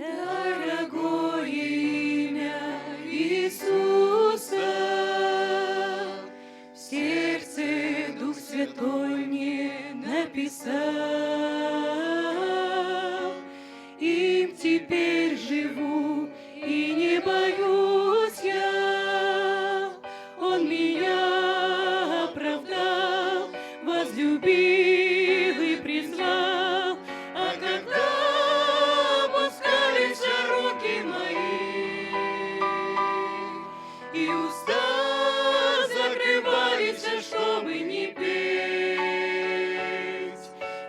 Дорогое имя Иисуса, в сердце Дух Святой мне написал, им теперь живу и не боюсь я. Он меня оправдал, возлюбил и призвал, а когда опускались руки мои и уста закрывались, чтобы не петь,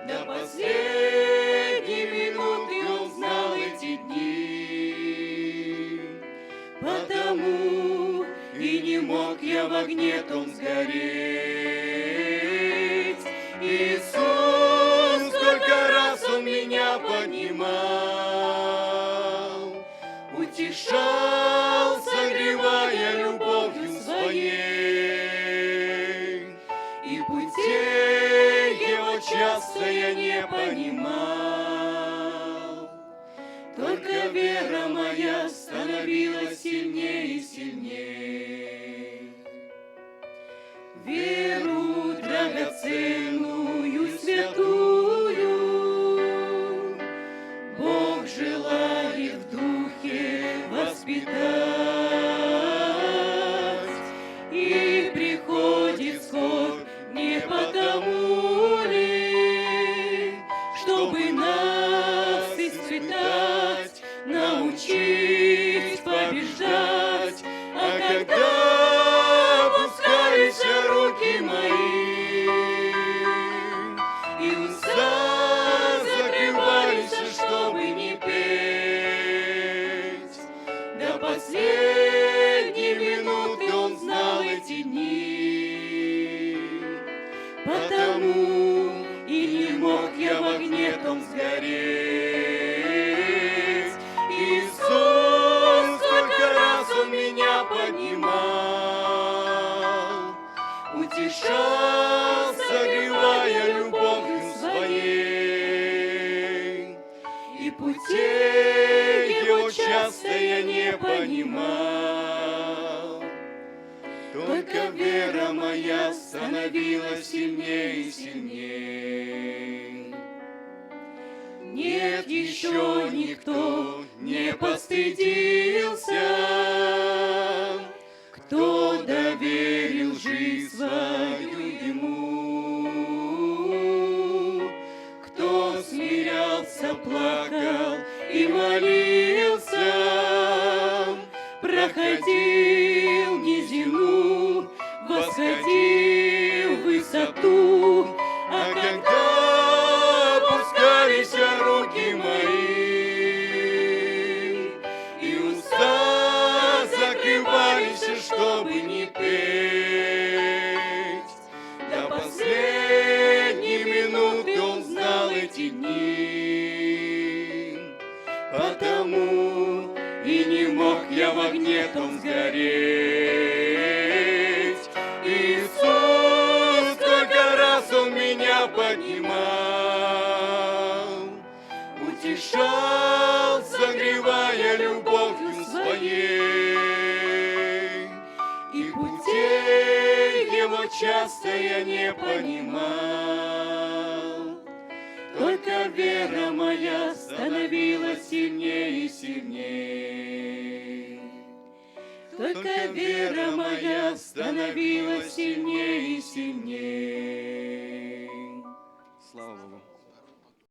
до последней минуты он знал эти дни. Потому и не мог я в огне том сгореть. Иисус, сколько раз Он меня поднимал, утешал, согревая любовью своей, и путей Его часто я не понимал. Только вера моя становилась сильнее и сильнее. Веру драгоценную, святую, Бог желает в духе воспитать, и приходит скоро не потому ли, чтобы нас испытать, научить побеждать, а когда опускались руки мои и уста закрывались, чтобы не петь, до последней минуты Он знал эти дни. Потому и не мог я в огне том сгореть. Иисус, сколько раз Он меня поднимал, утешал, согревая любовью своей, и путей Его часто я не понимал. Только вера моя становилась сильнее и сильнее. Нет, еще никто не постыдился, кто доверил жизнь свою Ему, кто смирялся, плакал и молился, проходил низину, восходил в высоту, а когда опускались руки мои и уста закрывались, чтобы не петь, до последней минуты Он знал эти дни. Потому и не мог я в огне том сгореть. Иисус, сколько раз Он меня поднимал, утешал, согревая любовью своей, и путей Его часто я не понимал. Только вера моя становилась сильнее и сильнее. Только вера моя становилась сильнее и сильнее.